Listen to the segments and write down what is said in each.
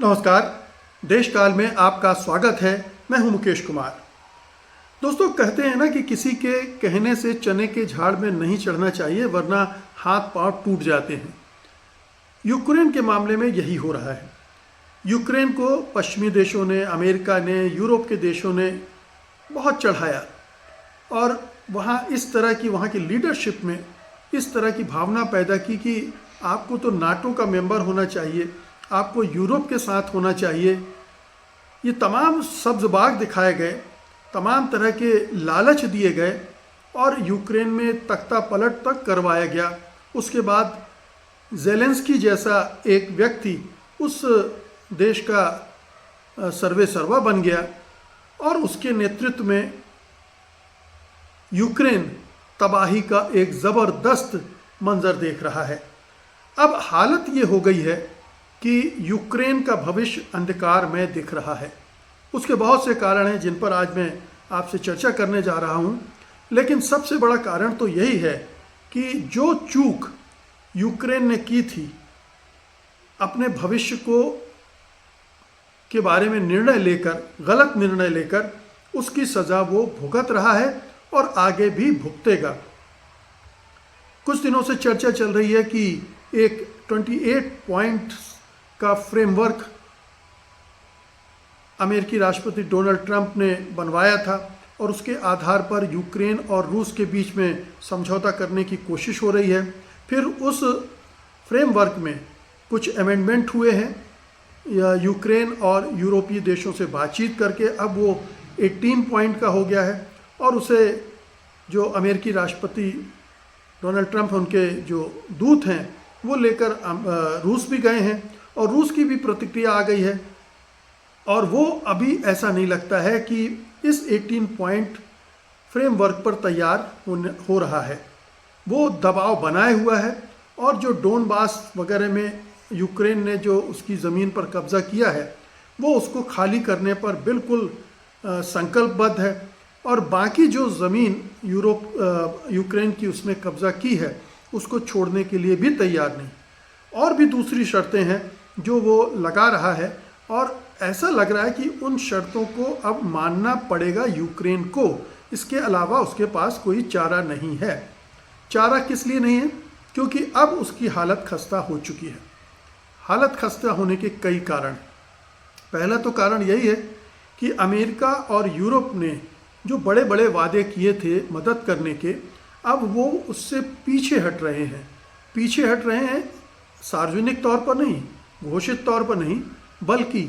नमस्कार। देश काल में आपका स्वागत है। मैं हूं मुकेश कुमार। दोस्तों, कहते हैं ना कि किसी के कहने से चने के झाड़ में नहीं चढ़ना चाहिए, वरना हाथ पांव टूट जाते हैं। यूक्रेन के मामले में यही हो रहा है। यूक्रेन को पश्चिमी देशों ने, अमेरिका ने, यूरोप के देशों ने बहुत चढ़ाया और वहाँ की लीडरशिप में इस तरह की भावना पैदा की कि आपको तो नाटो का मेंबर होना चाहिए, आपको यूरोप के साथ होना चाहिए। ये तमाम सब्ज बाग दिखाए गए, तमाम तरह के लालच दिए गए और यूक्रेन में तख्ता पलट तक करवाया गया। उसके बाद ज़ेलेंस्की जैसा एक व्यक्ति उस देश का सर्वे सर्वा बन गया और उसके नेतृत्व में यूक्रेन तबाही का एक ज़बरदस्त मंजर देख रहा है। अब हालत ये हो गई है कि यूक्रेन का भविष्य अंधकार में दिख रहा है। उसके बहुत से कारण हैं जिन पर आज मैं आपसे चर्चा करने जा रहा हूं, लेकिन सबसे बड़ा कारण तो यही है कि जो चूक यूक्रेन ने की थी अपने भविष्य के बारे में निर्णय लेकर, गलत निर्णय लेकर, उसकी सज़ा वो भुगत रहा है और आगे भी भुगतेगा। कुछ दिनों से चर्चा चल रही है कि एक 28 पॉइंट्स का फ्रेमवर्क अमेरिकी राष्ट्रपति डोनाल्ड ट्रंप ने बनवाया था और उसके आधार पर यूक्रेन और रूस के बीच में समझौता करने की कोशिश हो रही है। फिर उस फ्रेमवर्क में कुछ अमेंडमेंट हुए हैं यूक्रेन और यूरोपीय देशों से बातचीत करके। अब वो 18 पॉइंट का हो गया है और उसे जो अमेरिकी राष्ट्रपति डोनाल्ड ट्रंप, उनके जो दूत हैं, वो लेकर रूस भी गए हैं और रूस की भी प्रतिक्रिया आ गई है। और वो अभी ऐसा नहीं लगता है कि इस 18 पॉइंट फ्रेमवर्क पर तैयार हो रहा है। वो दबाव बनाए हुआ है और जो डोनबास वगैरह में यूक्रेन ने जो उसकी ज़मीन पर कब्ज़ा किया है, वो उसको खाली करने पर बिल्कुल संकल्पबद्ध है और बाकी जो ज़मीन यूक्रेन की उसने कब्ज़ा की है उसको छोड़ने के लिए भी तैयार नहीं। और भी दूसरी शर्तें हैं जो वो लगा रहा है और ऐसा लग रहा है कि उन शर्तों को अब मानना पड़ेगा यूक्रेन को। इसके अलावा उसके पास कोई चारा नहीं है। चारा किस लिए नहीं है? क्योंकि अब उसकी हालत खस्ता हो चुकी है। हालत खस्ता होने के कई कारण। पहला तो कारण यही है कि अमेरिका और यूरोप ने जो बड़े बड़े वादे किए थे मदद करने के, अब वो उससे पीछे हट रहे हैं। पीछे हट रहे हैं सार्वजनिक तौर पर नहीं, घोषित तौर पर नहीं, बल्कि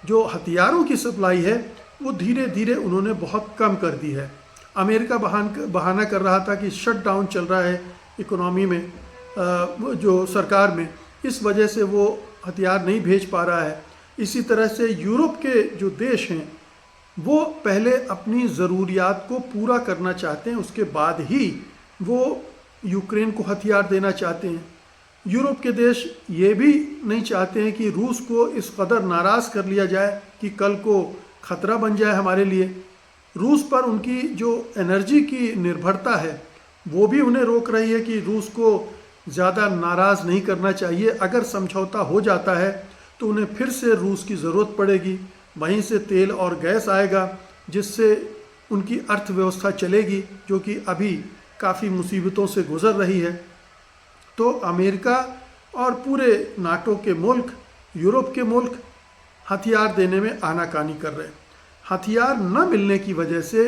जो हथियारों की सप्लाई है वो धीरे धीरे उन्होंने बहुत कम कर दी है। अमेरिका बहाना कर रहा था कि शटडाउन चल रहा है इकोनॉमी में, जो सरकार में, इस वजह से वो हथियार नहीं भेज पा रहा है। इसी तरह से यूरोप के जो देश हैं वो पहले अपनी ज़रूरियात को पूरा करना चाहते हैं, उसके बाद ही वो यूक्रेन को हथियार देना चाहते हैं। यूरोप के देश ये भी नहीं चाहते हैं कि रूस को इस कदर नाराज़ कर लिया जाए कि कल को ख़तरा बन जाए हमारे लिए। रूस पर उनकी जो एनर्जी की निर्भरता है वो भी उन्हें रोक रही है कि रूस को ज़्यादा नाराज़ नहीं करना चाहिए। अगर समझौता हो जाता है तो उन्हें फिर से रूस की ज़रूरत पड़ेगी, वहीं से तेल और गैस आएगा जिससे उनकी अर्थव्यवस्था चलेगी, जो कि अभी काफ़ी मुसीबतों से गुज़र रही है। तो अमेरिका और पूरे नाटो के मुल्क, यूरोप के मुल्क हथियार देने में आनाकानी कर रहे हैं। हथियार न मिलने की वजह से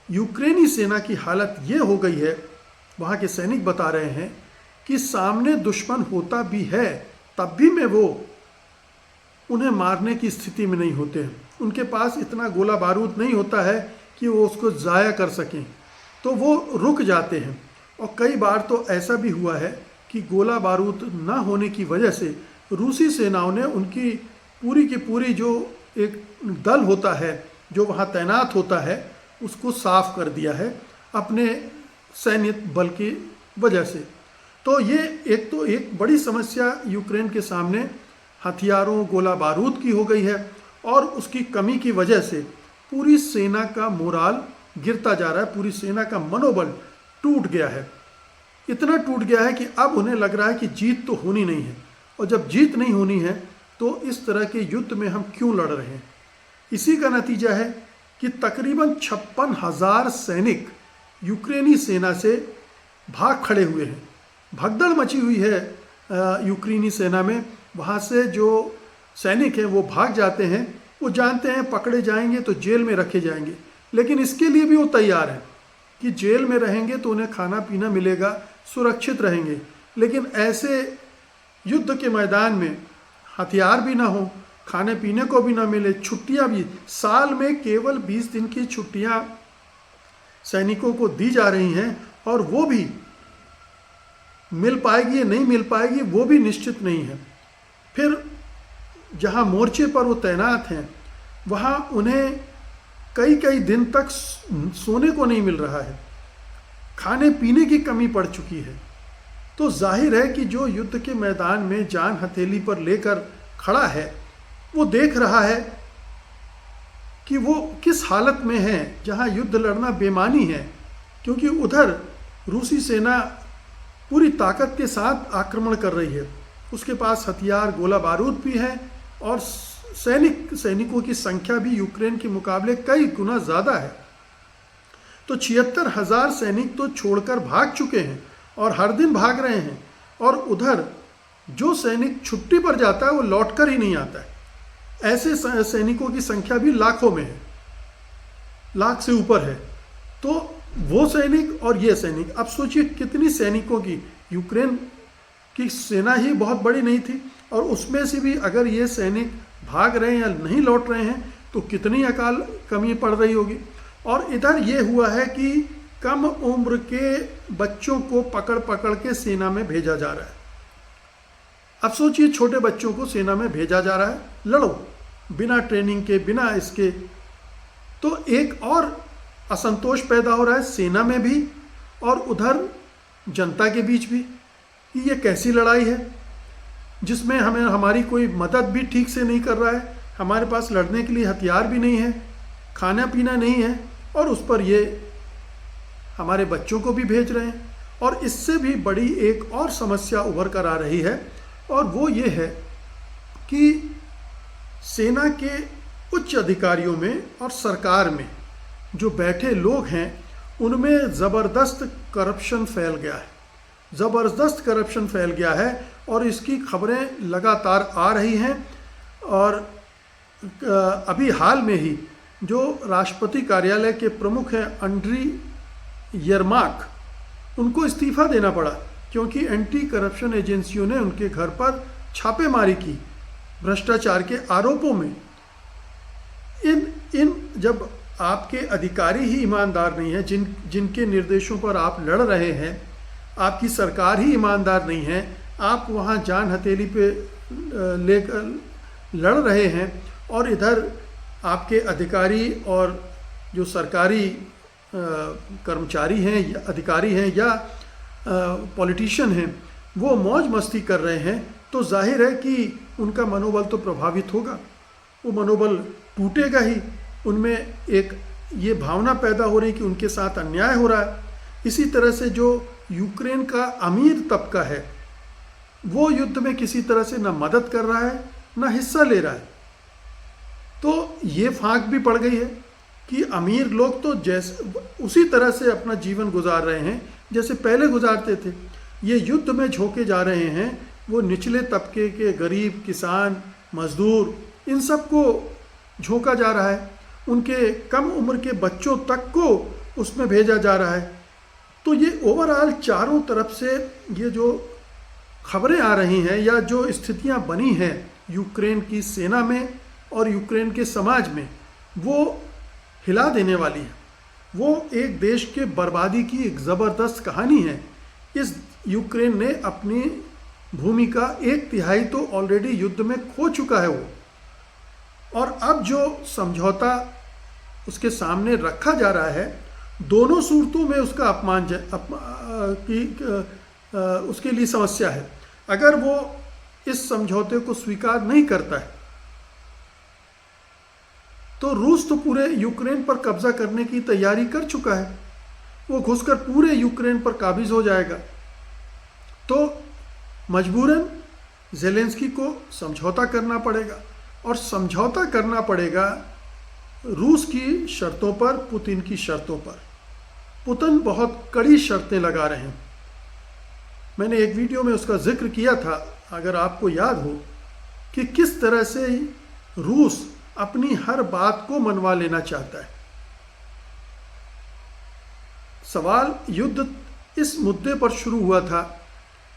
यूक्रेनी सेना की हालत ये हो गई है, वहाँ के सैनिक बता रहे हैं कि सामने दुश्मन होता भी है तब भी में वो उन्हें मारने की स्थिति में नहीं होते हैं। उनके पास इतना गोला बारूद नहीं होता है कि वो उसको ज़ाया कर सकें, तो वो रुक जाते हैं। और कई बार तो ऐसा भी हुआ है कि गोला बारूद ना होने की वजह से रूसी सेनाओं ने उनकी पूरी की पूरी जो एक दल होता है जो वहाँ तैनात होता है उसको साफ कर दिया है अपने सैन्य बल की वजह से। तो ये एक बड़ी समस्या यूक्रेन के सामने हथियारों, गोला बारूद की हो गई है और उसकी कमी की वजह से पूरी सेना का मोराल गिरता जा रहा है, पूरी सेना का मनोबल टूट गया है। इतना टूट गया है कि अब उन्हें लग रहा है कि जीत तो होनी नहीं है, और जब जीत नहीं होनी है तो इस तरह के युद्ध में हम क्यों लड़ रहे हैं। इसी का नतीजा है कि तकरीबन 56,000 सैनिक यूक्रेनी सेना से भाग खड़े हुए हैं। भगदड़ मची हुई है यूक्रेनी सेना में। वहाँ से जो सैनिक हैं वो भाग जाते हैं, वो जानते हैं पकड़े जाएंगे तो जेल में रखे जाएंगे, लेकिन इसके लिए भी वो तैयार हैं कि जेल में रहेंगे तो उन्हें खाना पीना मिलेगा, सुरक्षित रहेंगे। लेकिन ऐसे युद्ध के मैदान में हथियार भी ना हो, खाने पीने को भी ना मिले, छुट्टियां भी, साल में केवल 20 दिन की छुट्टियां सैनिकों को दी जा रही हैं, और वो भी मिल पाएगी या नहीं मिल पाएगी वो भी निश्चित नहीं है। फिर जहां मोर्चे पर वो तैनात हैं वहां उन्हें कई कई दिन तक सोने को नहीं मिल रहा है, खाने पीने की कमी पड़ चुकी है। तो जाहिर है कि जो युद्ध के मैदान में जान हथेली पर लेकर खड़ा है वो देख रहा है कि वो किस हालत में है, जहां युद्ध लड़ना बेमानी है, क्योंकि उधर रूसी सेना पूरी ताकत के साथ आक्रमण कर रही है। उसके पास हथियार, गोला बारूद भी है, और सैनिकों की संख्या भी यूक्रेन के मुकाबले कई गुना ज़्यादा है। तो 76,000 सैनिक तो छोड़कर भाग चुके हैं और हर दिन भाग रहे हैं, और उधर जो सैनिक छुट्टी पर जाता है वो लौटकर ही नहीं आता है। ऐसे सैनिकों की संख्या भी लाखों में है, लाख से ऊपर है। तो वो सैनिक और ये सैनिक, अब सोचिए कितनी सैनिकों की, यूक्रेन की सेना ही बहुत बड़ी नहीं थी, और उसमें से भी अगर ये सैनिक भाग रहे हैं या नहीं लौट रहे हैं तो कितनी अकाल कमी पड़ रही होगी। और इधर ये हुआ है कि कम उम्र के बच्चों को पकड़ पकड़ के सेना में भेजा जा रहा है। अब सोचिए छोटे बच्चों को सेना में भेजा जा रहा है, लड़ो, बिना ट्रेनिंग के, बिना इसके। तो एक और असंतोष पैदा हो रहा है सेना में भी और उधर जनता के बीच भी, कि ये कैसी लड़ाई है जिसमें हमें हमारी कोई मदद भी ठीक से नहीं कर रहा है, हमारे पास लड़ने के लिए हथियार भी नहीं है, खाना पीना नहीं है, और उस पर ये हमारे बच्चों को भी भेज रहे हैं। और इससे भी बड़ी एक और समस्या उभर कर आ रही है, और वो ये है कि सेना के उच्च अधिकारियों में और सरकार में जो बैठे लोग हैं उनमें ज़बरदस्त करप्शन फैल गया है, ज़बरदस्त करप्शन फैल गया है, और इसकी खबरें लगातार आ रही हैं। और अभी हाल में ही जो राष्ट्रपति कार्यालय के प्रमुख हैं अंड्री यरमाक, उनको इस्तीफ़ा देना पड़ा क्योंकि एंटी करप्शन एजेंसियों ने उनके घर पर छापेमारी की भ्रष्टाचार के आरोपों में। जब आपके अधिकारी ही ईमानदार नहीं है, जिनके निर्देशों पर आप लड़ रहे हैं, आपकी सरकार ही ईमानदार नहीं है, आप वहाँ जान हथेली पे लेकर लड़ रहे हैं, और इधर आपके अधिकारी और जो सरकारी कर्मचारी हैं या अधिकारी हैं या पॉलिटिशियन हैं वो मौज मस्ती कर रहे हैं, तो जाहिर है कि उनका मनोबल तो प्रभावित होगा, वो मनोबल टूटेगा ही। उनमें एक ये भावना पैदा हो रही कि उनके साथ अन्याय हो रहा है। इसी तरह से जो यूक्रेन का अमीर तबका है वो युद्ध में किसी तरह से ना मदद कर रहा है ना हिस्सा ले रहा है। तो ये फांक भी पड़ गई है कि अमीर लोग तो जैसे उसी तरह से अपना जीवन गुजार रहे हैं जैसे पहले गुजारते थे। ये युद्ध में झोंके जा रहे हैं वो निचले तबके के गरीब, किसान, मजदूर, इन सब को झोंका जा रहा है। उनके कम उम्र के बच्चों तक को उसमें भेजा जा रहा है। तो ये ओवरऑल चारों तरफ से ये जो खबरें आ रही हैं या जो स्थितियां बनी हैं यूक्रेन की सेना में और यूक्रेन के समाज में, वो हिला देने वाली है। वो एक देश के बर्बादी की एक ज़बरदस्त कहानी है। इस यूक्रेन ने अपनी भूमि का 1/3 तो ऑलरेडी युद्ध में खो चुका है वो, और अब जो समझौता उसके सामने रखा जा रहा है दोनों सूरतों में उसका अपमान उसके लिए समस्या है। अगर वो इस समझौते को स्वीकार नहीं करता है तो रूस तो पूरे यूक्रेन पर कब्जा करने की तैयारी कर चुका है, वो घुसकर पूरे यूक्रेन पर काबिज हो जाएगा। तो मजबूरन ज़ेलेंस्की को समझौता करना पड़ेगा, और समझौता करना पड़ेगा रूस की शर्तों पर, पुतिन की शर्तों पर। पुतिन बहुत कड़ी शर्तें लगा रहे हैं। मैंने एक वीडियो में उसका जिक्र किया था, अगर आपको याद हो, कि किस तरह से रूस अपनी हर बात को मनवा लेना चाहता है। सवाल युद्ध इस मुद्दे पर शुरू हुआ था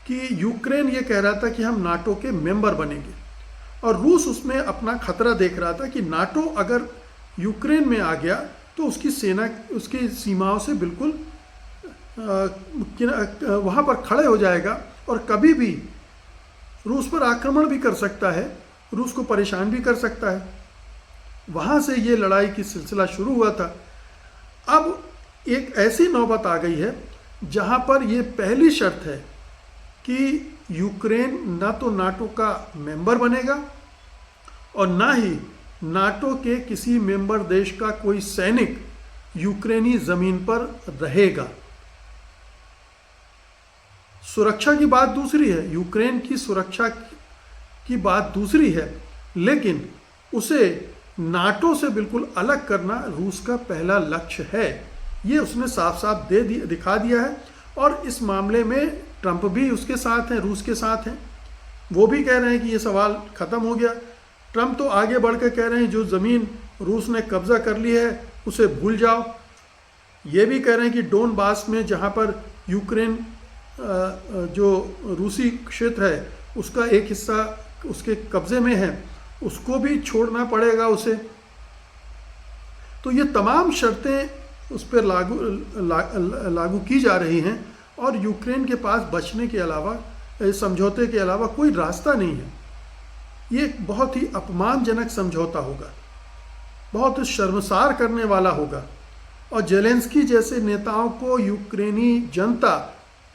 कि यूक्रेन ये कह रहा था कि हम नाटो के मेंबर बनेंगे, और रूस उसमें अपना खतरा देख रहा था कि नाटो अगर यूक्रेन में आ गया तो उसकी सेना उसकी सीमाओं से बिल्कुल वहाँ पर खड़े हो जाएगा और कभी भी रूस पर आक्रमण भी कर सकता है, रूस को परेशान भी कर सकता है। वहाँ से ये लड़ाई की सिलसिला शुरू हुआ था। अब एक ऐसी नौबत आ गई है जहाँ पर ये पहली शर्त है कि यूक्रेन ना तो नाटो का मेंबर बनेगा और ना ही नाटो के किसी मेंबर देश का कोई सैनिक यूक्रेनी ज़मीन पर रहेगा। सुरक्षा की बात दूसरी है, यूक्रेन की सुरक्षा की बात दूसरी है, लेकिन उसे नाटो से बिल्कुल अलग करना रूस का पहला लक्ष्य है। ये उसने साफ साफ दिखा दिया है, और इस मामले में ट्रंप भी उसके साथ हैं, रूस के साथ हैं। वो भी कह रहे हैं कि ये सवाल ख़त्म हो गया। ट्रंप तो आगे बढ़ कर कह रहे हैं जो ज़मीन रूस ने कब्ज़ा कर ली है उसे भूल जाओ। ये भी कह रहे हैं कि डोनबास में जहाँ पर यूक्रेन जो रूसी क्षेत्र है उसका एक हिस्सा उसके कब्ज़े में है, उसको भी छोड़ना पड़ेगा उसे। तो ये तमाम शर्तें उस पर लागू की जा रही हैं, और यूक्रेन के पास बचने के अलावा, समझौते के अलावा कोई रास्ता नहीं है। ये एक बहुत ही अपमानजनक समझौता होगा, बहुत शर्मसार करने वाला होगा, और ज़ेलेंस्की जैसे नेताओं को यूक्रेनी जनता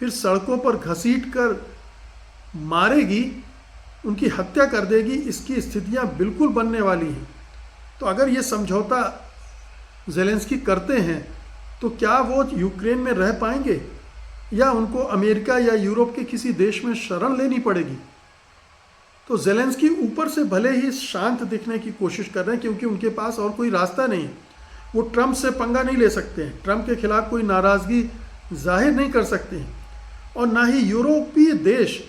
फिर सड़कों पर घसीट कर मारेगी, उनकी हत्या कर देगी। इसकी स्थितियां बिल्कुल बनने वाली हैं। तो अगर ये समझौता ज़ेलेंस्की करते हैं तो क्या वो यूक्रेन में रह पाएंगे, या उनको अमेरिका या यूरोप के किसी देश में शरण लेनी पड़ेगी? तो ज़ेलेंस्की ऊपर से भले ही शांत दिखने की कोशिश कर रहे हैं, क्योंकि उनके पास और कोई रास्ता नहीं है। वो ट्रंप से पंगा नहीं ले सकते हैं, ट्रंप के खिलाफ कोई नाराज़गी जाहिर नहीं कर सकते हैं, और ना ही यूरोपीय देश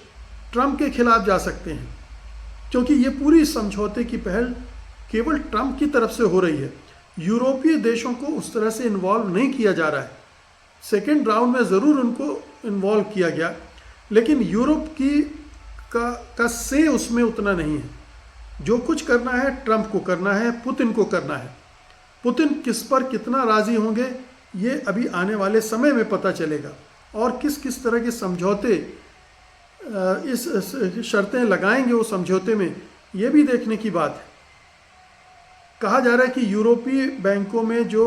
ट्रंप के खिलाफ जा सकते हैं, क्योंकि ये पूरी समझौते की पहल केवल ट्रंप की तरफ से हो रही है। यूरोपीय देशों को उस तरह से इन्वॉल्व नहीं किया जा रहा है। सेकेंड राउंड में ज़रूर उनको इन्वॉल्व किया गया, लेकिन यूरोप की का से उसमें उतना नहीं है। जो कुछ करना है ट्रंप को करना है, पुतिन को करना है। पुतिन किस पर कितना राज़ी होंगे ये अभी आने वाले समय में पता चलेगा, और किस किस तरह के समझौते इस शर्तें लगाएंगे वो समझौते में, ये भी देखने की बात है। कहा जा रहा है कि यूरोपीय बैंकों में जो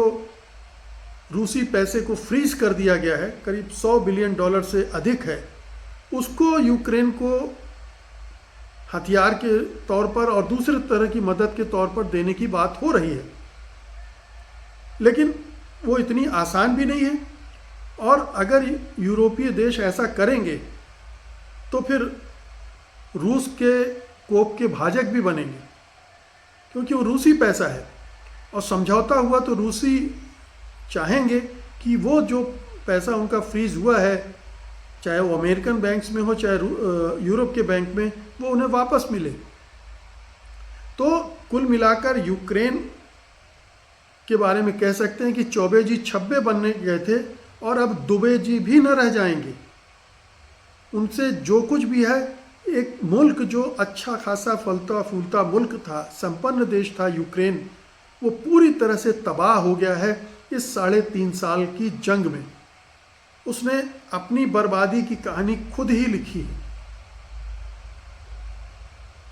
रूसी पैसे को फ्रीज कर दिया गया है, करीब $100 बिलियन से अधिक है, उसको यूक्रेन को हथियार के तौर पर और दूसरे तरह की मदद के तौर पर देने की बात हो रही है। लेकिन वो इतनी आसान भी नहीं है, और अगर यूरोपीय देश ऐसा करेंगे तो फिर रूस के कोप के भाजक भी बनेंगे, क्योंकि वो रूसी पैसा है, और समझौता हुआ तो रूसी चाहेंगे कि वो जो पैसा उनका फ्रीज हुआ है, चाहे वो अमेरिकन बैंक्स में हो चाहे यूरोप के बैंक में, वो उन्हें वापस मिले। तो कुल मिलाकर यूक्रेन के बारे में कह सकते हैं कि चौबे जी छब्बे बनने गए थे, और अब दुबे जी भी न रह जाएंगे। उनसे जो कुछ भी है, एक मुल्क जो अच्छा खासा फलता फूलता मुल्क था, संपन्न देश था यूक्रेन, वो पूरी तरह से तबाह हो गया है इस 3.5 साल की जंग में। उसने अपनी बर्बादी की कहानी खुद ही लिखी है।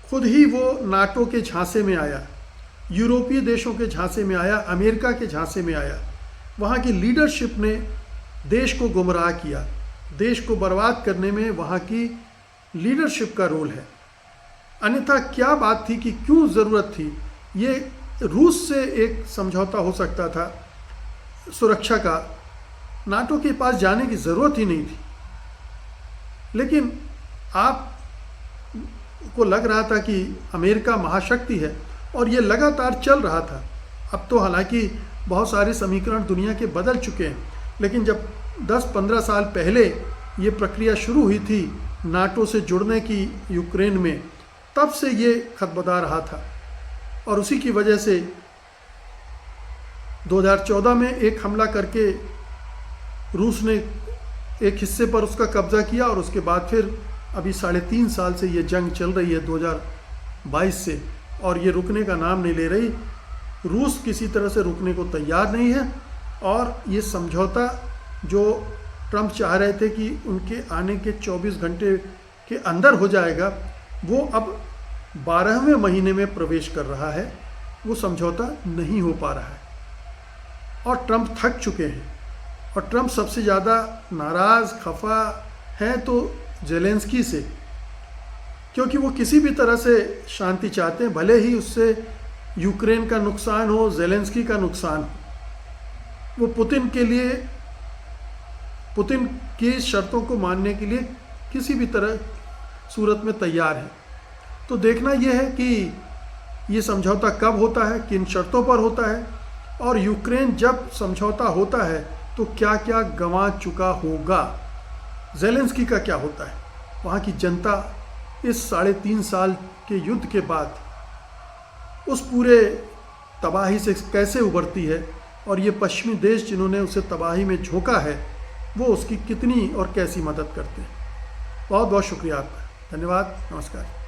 खुद ही वो नाटो के झांसे में आया, यूरोपीय देशों के झांसे में आया, अमेरिका के झांसे में आया। वहाँ की लीडरशिप ने देश को गुमराह किया। देश को बर्बाद करने में वहाँ की लीडरशिप का रोल है। अन्यथा क्या बात थी कि क्यों ज़रूरत थी? ये रूस से एक समझौता हो सकता था सुरक्षा का, नाटो के पास जाने की ज़रूरत ही नहीं थी। लेकिन आप को लग रहा था कि अमेरिका महाशक्ति है और ये लगातार चल रहा था। अब तो हालांकि बहुत सारे समीकरण दुनिया के बदल चुके हैं, लेकिन जब 10-15 साल पहले ये प्रक्रिया शुरू हुई थी नाटो से जुड़ने की यूक्रेन में, तब से ये खतबदा रहा था। और उसी की वजह से 2014 में एक हमला करके रूस ने एक हिस्से पर उसका कब्जा किया और उसके बाद फिर अभी 3.5 साल से ये जंग चल रही है 2022 से, और ये रुकने का नाम नहीं ले रही। रूस किसी तरह से रुकने को तैयार नहीं है और ये समझौता जो ट्रंप चाह रहे थे कि उनके आने के 24 घंटे के अंदर हो जाएगा, वो अब 12वें महीने में प्रवेश कर रहा है। वो समझौता नहीं हो पा रहा है और ट्रंप थक चुके हैं। और ट्रंप सबसे ज़्यादा नाराज़ खफा हैं तो ज़ेलेंस्की से, क्योंकि वो किसी भी तरह से शांति चाहते हैं, भले ही उससे यूक्रेन का नुकसान हो, ज़ेलेंस्की का नुकसान हो। वो पुतिन की शर्तों को मानने के लिए किसी भी तरह सूरत में तैयार है। तो देखना यह है कि ये समझौता कब होता है, किन शर्तों पर होता है, और यूक्रेन जब समझौता होता है तो क्या क्या गंवा चुका होगा, ज़ेलेंस्की का क्या होता है, वहाँ की जनता इस 3.5 साल के युद्ध के बाद उस पूरे तबाही से कैसे उभरती है, और ये पश्चिमी देश जिन्होंने उसे तबाही में झोंका है वो उसकी कितनी और कैसी मदद करते हैं। बहुत बहुत शुक्रिया आपका, धन्यवाद, नमस्कार।